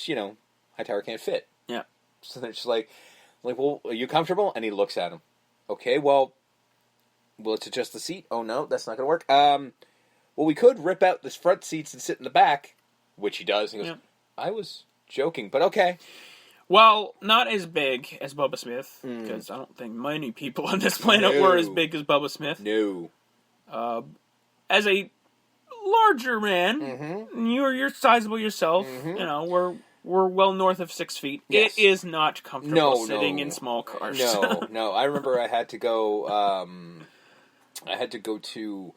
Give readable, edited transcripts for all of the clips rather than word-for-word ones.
you know, Hightower can't fit. Yeah. So they're just like, well, are you comfortable? And he looks at him. Okay, well, let's adjust the seat. Oh, no, that's not going to work. Well, we could rip out the front seats and sit in the back, which he does. And he goes, I was joking, but okay. Well, not as big as Bubba Smith, because I don't think many people on this planet were as big as Bubba Smith. No. As a larger man, you're sizable yourself. You know, we're well north of 6 feet. Yes. It is not comfortable sitting in small cars. No. I remember I had to go. To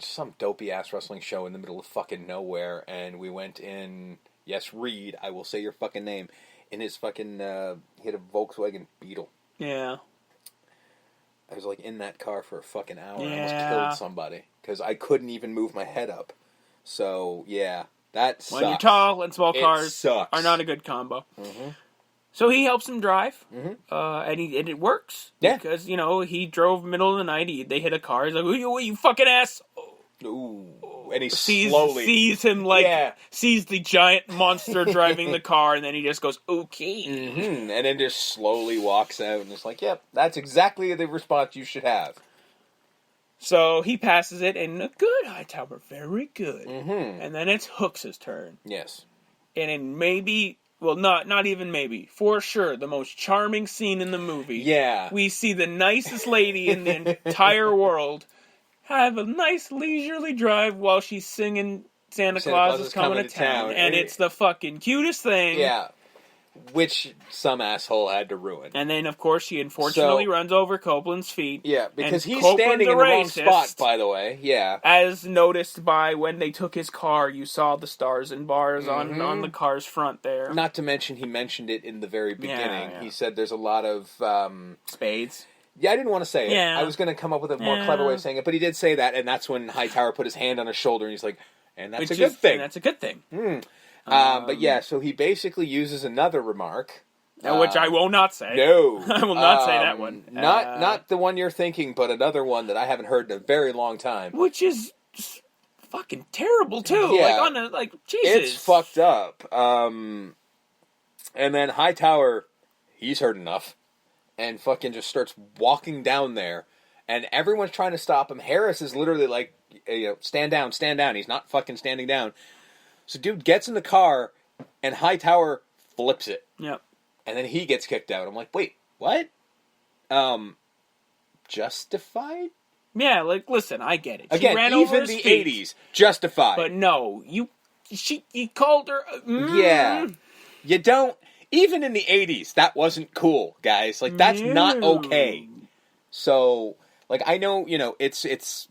some dopey ass wrestling show in the middle of fucking nowhere, and we went in. Yes, Reed. I will say your fucking name. In his fucking, he had a Volkswagen Beetle. Yeah. I was like in that car for a fucking hour. Yeah. I almost killed somebody because I couldn't even move my head up. So yeah, that sucks. When you're tall and small cars are not a good combo. Mm-hmm. So he helps him drive, and it works. Yeah, because you know he drove middle of the night. They hit a car. He's like, "You fucking ass!" Ooh, and he sees the giant monster driving the car, and then he just goes, "Okay," and then just slowly walks out, and it's like, "Yep, that's exactly the response you should have." So he passes it, and good, Hightower, very good. And then it's Hooks' turn. Yes, and in maybe. Well, not even maybe. For sure, the most charming scene in the movie. Yeah. We see the nicest lady in the entire world have a nice leisurely drive while she's singing Santa Claus is coming to town. And it's the fucking cutest thing. Yeah. Which some asshole had to ruin. And then, of course, she unfortunately runs over Copeland's feet. Yeah, because he's standing in the wrong spot, by the way. Yeah. As noticed by when they took his car, you saw the stars and bars on the car's front there. Not to mention, he mentioned it in the very beginning. Yeah. He said there's a lot of... spades. Yeah, I didn't want to say it. Yeah. I was going to come up with a more clever way of saying it, but he did say that, and that's when Hightower put his hand on his shoulder, and he's like, and that's a good thing. And that's a good thing. But yeah, so he basically uses another remark. Which I will not say. No. I will not say that one. Not the one you're thinking, but another one that I haven't heard in a very long time. Which is just fucking terrible, too. Yeah. Jesus. It's fucked up. And then Hightower, he's heard enough, and fucking just starts walking down there, and everyone's trying to stop him. Harris is literally like, stand down, stand down. He's not fucking standing down. So dude gets in the car, and Hightower flips it. Yep. And then he gets kicked out. I'm like, wait, what? Justified? Yeah, listen, I get it. Again, she ran even over the his feet, 80s, justified. But no, he called her... Yeah. You don't... Even in the 80s, that wasn't cool, guys. Like, that's not okay. So, I know, it's...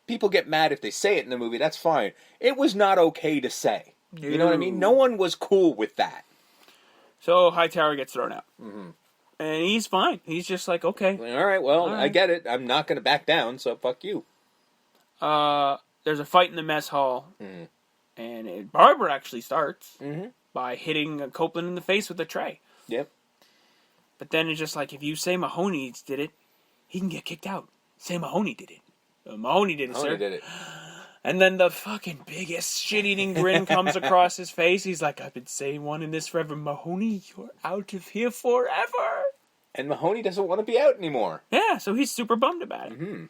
People get mad if they say it in the movie, that's fine. It was not okay to say. No. You know what I mean? No one was cool with that. So Hightower gets thrown out. And he's fine. He's just like, okay. All right, well, I get it. I'm not going to back down, so fuck you. There's a fight in the mess hall. And Barbara actually starts by hitting Copeland in the face with a tray. Yep. But then it's just like, if you say Mahoney did it, he can get kicked out. Say Mahoney did it. Mahoney did it, sir. Mahoney did it. And then the fucking biggest shit-eating grin comes across his face. He's like, I've been saying one in this forever. Mahoney, you're out of here forever. And Mahoney doesn't want to be out anymore. Yeah, so he's super bummed about it.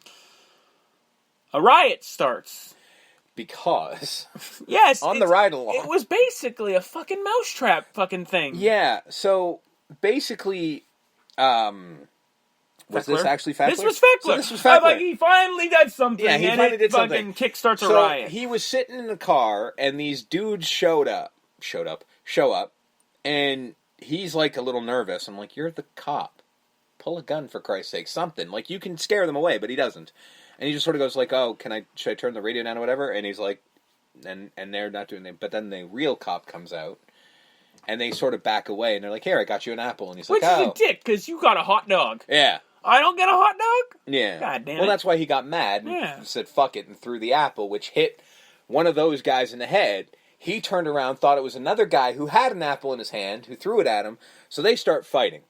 A riot starts. Because... Yes. On the ride-along. It was basically a fucking mousetrap fucking thing. Yeah, so basically... Was this actually Feckler? This was Feckler. So this was Feckler. He finally did something. Yeah, he finally did something. Fucking kickstarts a riot. He was sitting in the car, and these dudes show up, and he's like a little nervous. I'm like, you're the cop. Pull a gun for Christ's sake, something. Like, you can scare them away, but he doesn't. And he just sort of goes like, oh, should I turn the radio down or whatever? And he's like, and they're not doing it. But then the real cop comes out. And they sort of back away, and they're like, here, I got you an apple. And he's like, Which is a dick, because you got a hot dog. Yeah. I don't get a hot dog? Yeah. God damn it. Well, that's why he got mad and said, fuck it, and threw the apple, which hit one of those guys in the head. He turned around, thought it was another guy who had an apple in his hand, who threw it at him, so they start fighting.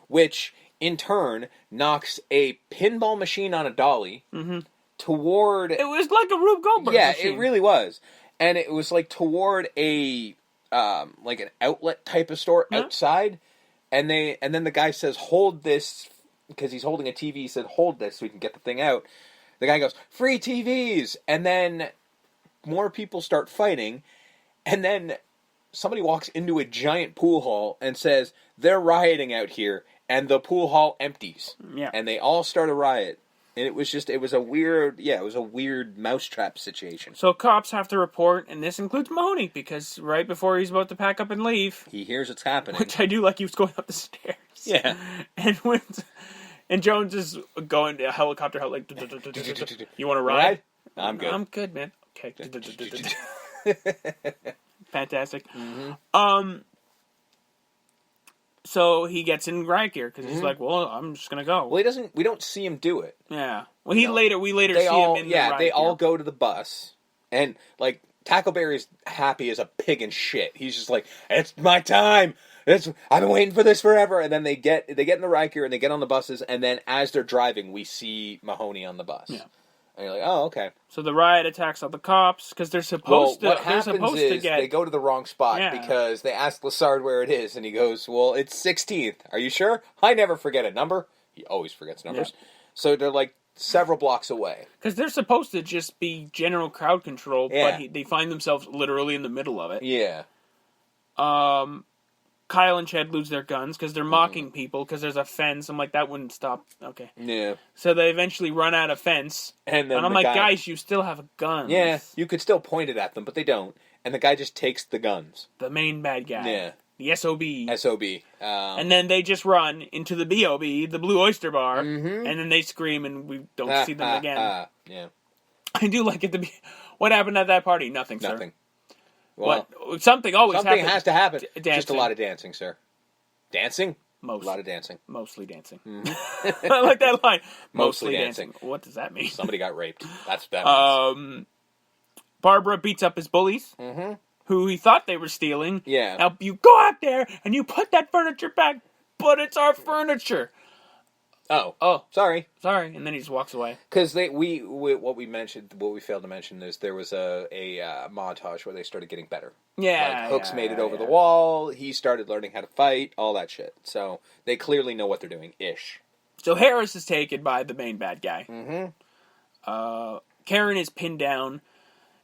Which, in turn, knocks a pinball machine on a dolly toward... It was like a Rube Goldberg machine. Yeah, it really was. And it was like toward a like an outlet type of store outside, and then the guy says, "Hold this," because he's holding a TV. He said, "Hold this so we can get the thing out." The guy goes, "Free TVs," and then more people start fighting, and then somebody walks into a giant pool hall and says, "They're rioting out here," and the pool hall empties. Yeah. And they all start a riot. And it was a weird mousetrap situation. So cops have to report, and this includes Mahoney, because right before he's about to pack up and leave, He hears it's happening. which I do like he was going up the stairs. Yeah. And Jones is going to a helicopter, like, you want to ride? I'm good. I'm good, man. Okay. Fantastic. Mm-hmm. So he gets in riot gear because he's like, "Well, I'm just gonna go." Well, he doesn't. We don't see him do it. Yeah. Well, we later see all, him in the riot they gear. all go to the bus, and like Tackleberry's happy as a pig in shit. He's just like, "It's my time. I've been waiting for this forever." And then they get in the riot gear and they get on the buses, and then as they're driving, we see Mahoney on the bus. Yeah. And you're like, "Oh, okay." So the riot attacks all the cops because they're supposed to. What happens is get... they go to the wrong spot because they ask Lassard where it is, and he goes, "Well, it's 16th. Are you sure? I never forget a number." He always forgets numbers. Yeah. So they're like several blocks away. Because they're supposed to just be general crowd control, but they find themselves literally in the middle of it. Yeah. Kyle and Ched lose their guns because they're mocking people because there's a fence. I'm like, that wouldn't stop. Okay. Yeah. So they eventually run out of fence. And I'm like, guys, you still have guns. Yeah, you could still point it at them, but they don't. And the guy just takes the guns. The main bad guy. Yeah. The SOB. SOB. And then they just run into the BOB, the Blue Oyster Bar, and then they scream and we don't see them again. Yeah. I do like it to be... What happened at that party? Nothing, sir. Nothing. Well, something always happens. Something has to happen. Dancing. Just a lot of dancing, sir. Dancing? A lot of dancing. Mostly dancing. Mm-hmm. I like that line. Mostly dancing. What does that mean? Somebody got raped. That's what that means. Barbara beats up his bullies, who he thought they were stealing. Yeah. Now, you go out there and you put that furniture back, but it's our furniture. Oh, sorry. And then he just walks away. Because what we failed to mention is there was a montage where they started getting better. Yeah. Like Hooks made it over the wall. He started learning how to fight. All that shit. So they clearly know what they're doing. Ish. So Harris is taken by the main bad guy. Mm-hmm. Karen is pinned down,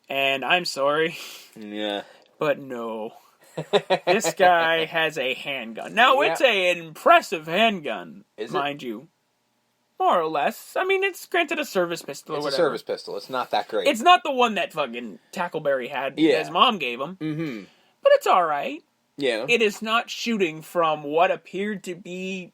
and I'm sorry. Yeah. But no. This guy has a handgun. Now, it's an impressive handgun, mind you. More or less. I mean, it's granted a service pistol or whatever. It's a service pistol. It's not that great. It's not the one that fucking Tackleberry had his mom gave him. Mm-hmm. But it's alright. Yeah. It is not shooting from what appeared to be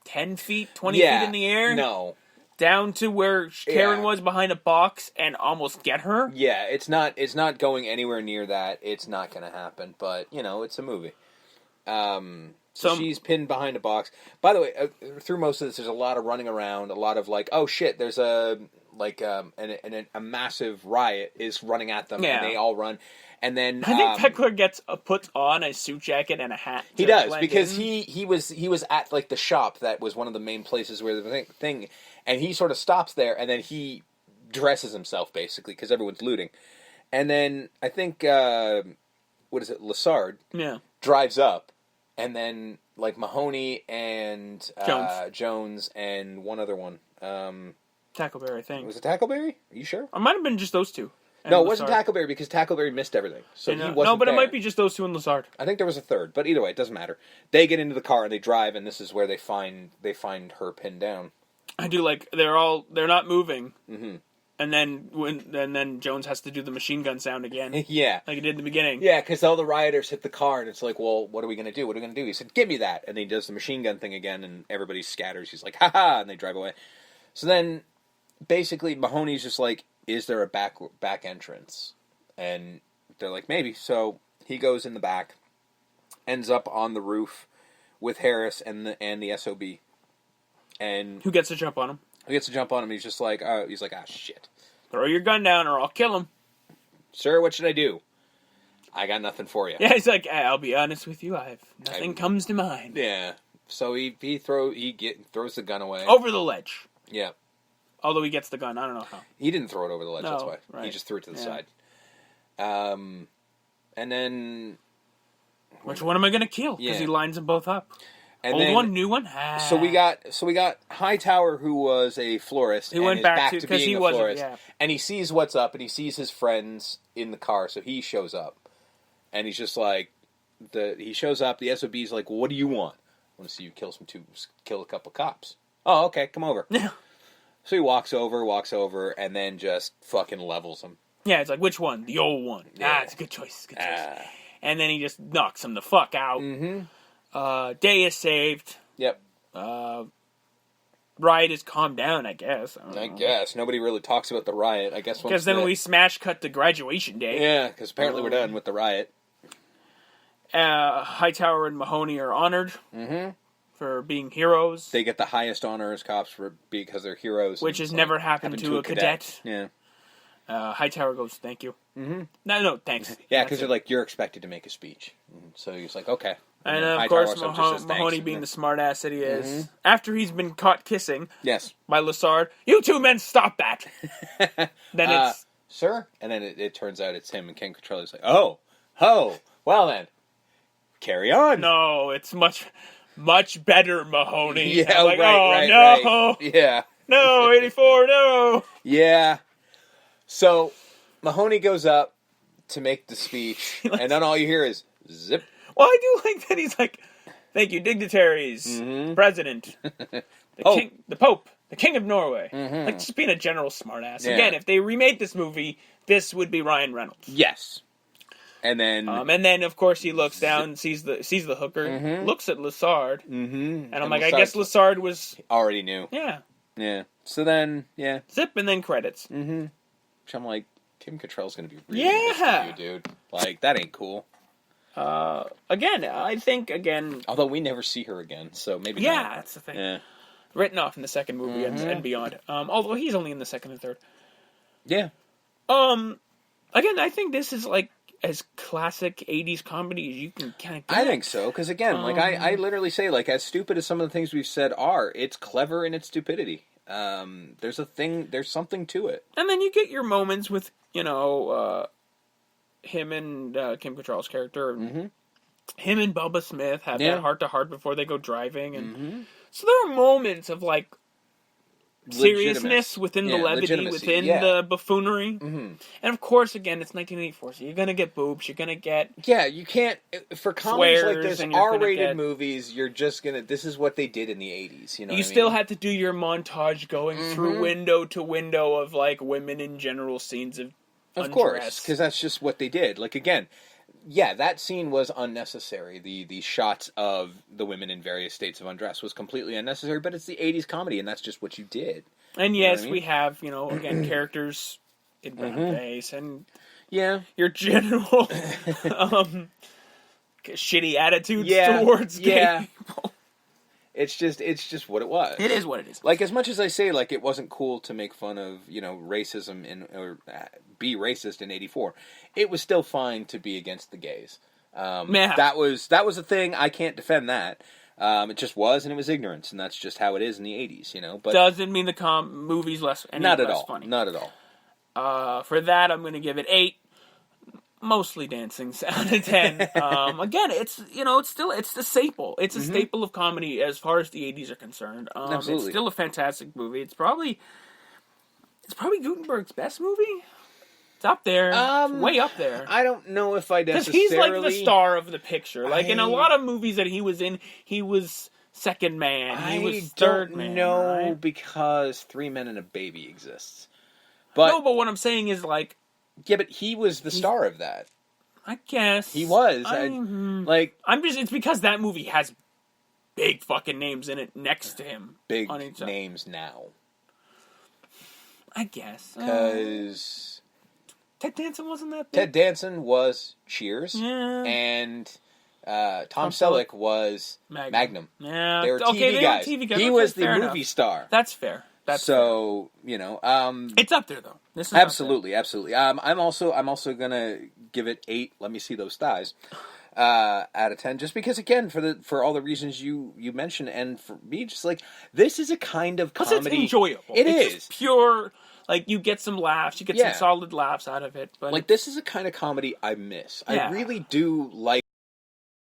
10 feet, 20 feet in the air. No. Down to where Karen was behind a box and almost get her. Yeah, it's not going anywhere near that. It's not going to happen. But, it's a movie. So she's pinned behind a box. By the way, through most of this, there's a lot of running around, a lot of like, oh shit, there's a massive riot is running at them, and they all run. And then I think Peckler puts on a suit jacket and a hat. He does because he was at like the shop that was one of the main places where the thing, and he sort of stops there, and then he dresses himself basically because everyone's looting, and then I think Lassard drives up. And then, like, Mahoney and Jones and one other one. Tackleberry, I think. Was it Tackleberry? Are you sure? It might have been just those two. No, it wasn't Tackleberry because Tackleberry missed everything. So he wasn't No, but there. It might be just those two and Lassard. I think there was a third. But either way, it doesn't matter. They get into the car and they drive, and this is where they find her pinned down. I do like, they're not moving. Mm-hmm. And then Jones has to do the machine gun sound again. Yeah. Like he did in the beginning. Yeah, because all the rioters hit the car, and it's like, well, what are we going to do? What are we going to do? He said, give me that. And he does the machine gun thing again, and everybody scatters. He's like, ha-ha, and they drive away. So then, basically, Mahoney's just like, is there a back entrance? And they're like, maybe. So he goes in the back, ends up on the roof with Harris and the SOB. And who gets to jump on him? He gets to jump on him. He's just like, ah, shit. Throw your gun down or I'll kill him. Sir, what should I do? I got nothing for you. Yeah, he's like, I'll be honest with you, nothing comes to mind. Yeah. So he throws the gun away. Over the ledge. Yeah. Although he gets the gun, I don't know how. He didn't throw it over the ledge, that's why. Right. He just threw it to the side. And then Which one am I going to kill? Because he lines them both up. And Old then, one, new one. So we got Hightower, who was a florist. He went back to being he a florist, and he sees what's up, and he sees his friends in the car, so he shows up, and he's just like, he shows up. The SOB's like, well, "What do you want? I want to see you kill a couple cops." Oh, okay, come over. Yeah. So he walks over, and then just fucking levels him. Yeah, it's like, which one? The old one. Yeah. It's a good choice. And then he just knocks him the fuck out. Day is saved. Yep. Riot is calmed down, I guess. I guess. Nobody really talks about the riot. I guess because then we smash cut to graduation day. Yeah, because apparently we're done with the riot. Hightower and Mahoney are honored for being heroes. They get the highest honor as cops because they're heroes. Which has never happened to a cadet. Yeah. Hightower goes, thank you. No, thanks. Yeah, because they're like, you're expected to make a speech. So he's like, okay. And of course, Mahoney, being the smartass that he is, after he's been caught kissing by Lessard, you two men stop that! Then it's... Sir? And then it turns out it's him, and Ken Controller's like, oh, well then, carry on. No, it's much better, Mahoney. Yeah, like, right. Yeah. No, 84, no! Yeah. So, Mahoney goes up to make the speech, and then all you hear is, zip. Well, I do like that he's like, thank you, dignitaries, president, the Pope, the King of Norway. Like, just being a general smartass. Yeah. Again, if they remade this movie, this would be Ryan Reynolds. Yes. And then, of course, he looks down, sees the hooker, looks at Lessard, and I'm like, I guess Lessard was... already knew. Yeah. Yeah. So then, zip, and then credits. Which I'm like, Kim Cattrall's going to be really pissed at you, dude. Like, that ain't cool. Again, I think, although we never see her again, so maybe not. Yeah, that's the thing. Yeah. Written off in the second movie and beyond. Although he's only in the second and third. Yeah. Again, I think this is, like, as classic 80s comedy as you can kind of get. I think so, because again, like, I literally say, like, as stupid as some of the things we've said are, it's clever in its stupidity. There's something to it. And then you get your moments with, him and Kim Cattrall's character. Him and Bubba Smith have that heart-to-heart before they go driving. And so there are moments of, like, seriousness within the levity, within the buffoonery. And of course, again, it's 1984, so you're going to get boobs, you're going to get... Yeah, you can't... For comedies like this, R-rated movies, you're just going to... This is what they did in the 80s, you know You still had to do your montage going through window to window of, like, women in general scenes of undress. Course, because that's just what they did. Like, again... Yeah, that scene was unnecessary. The shots of the women in various states of undress was completely unnecessary, but it's the 80s comedy, and that's just what you did. And yes, we have, again, characters in blackface, and your general shitty attitudes towards gay people. It's just what it was. It is what it is. Like, as much as I say, like, it wasn't cool to make fun of, racism or be racist in 84, it was still fine to be against the gays. That was a thing. I can't defend that. It just was, and it was ignorance, and that's just how it is in the 80s, But doesn't mean the movie's less funny. Not at all. For that, I'm going to give it 8. Mostly dancing out of 10. Again, it's the staple. It's a staple of comedy as far as the 80s are concerned. Absolutely. It's still a fantastic movie. It's probably Gutenberg's best movie. It's up there. It's way up there. I don't know if I necessarily... Because he's like the star of the picture. Like in a lot of movies that he was in, he was second man. He was third man. No, because Three Men and a Baby exists. But what I'm saying is like... Yeah, but he was the star of that. I guess. He was. It's because that movie has big fucking names in it next to him. Big names now. I guess. Because... Ted Danson wasn't that big? Ted Danson was Cheers. Yeah. And Tom Selleck was Magnum. Yeah. They were TV guys. He was the movie star. That's fair. It's up there though. This is absolutely. I'm also gonna give it 8. Let me see those thighs. Out of 10, just because again for all the reasons you mentioned, and for me, just like this is a kind of comedy. It's enjoyable. It's just pure. Like you get some laughs, you get some solid laughs out of it. But like this is a kind of comedy I miss. I really do like.